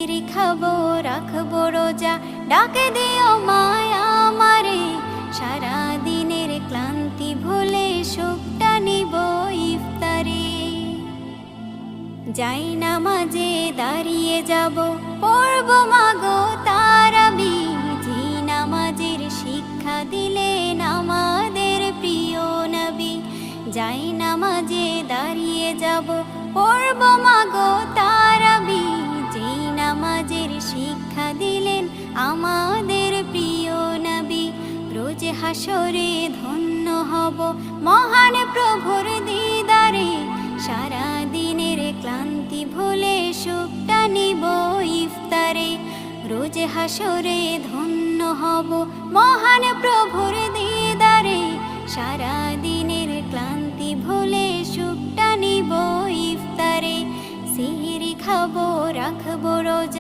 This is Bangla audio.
সিহরি খাবো রাখবো রোজা, ডাকে দিও মায়া আমারে। সারা দিনের ক্লান্তি ভুলে সুখটা নিব ইফতারে। যাই নামাজে দাঁড়িয়ে যাব, পড়ব মাগো তারাবি। যে নামাজের শিক্ষা দিলেন আমাদের প্রিয় নবী। যাই নামাজে দাঁড়িয়ে যাব, পড়ব মাগো তারাবি। যে নামাজের শিক্ষা দিলেন আমাদের প্রিয় নবী। রোজ হাসরে ধন্য হব মহান প্রভুর দিদারে। সারা দিনের ক্লান্তি ভুলে সুখটা নিব ইফতারে। রোজ হাসরে ধন্য হব মহান প্রভুর দিদারে। সারা দিনের ক্লান্তি ভুলে সুখটা নিব ইফতারে। সিহরি খাবো রাখবো রোজা।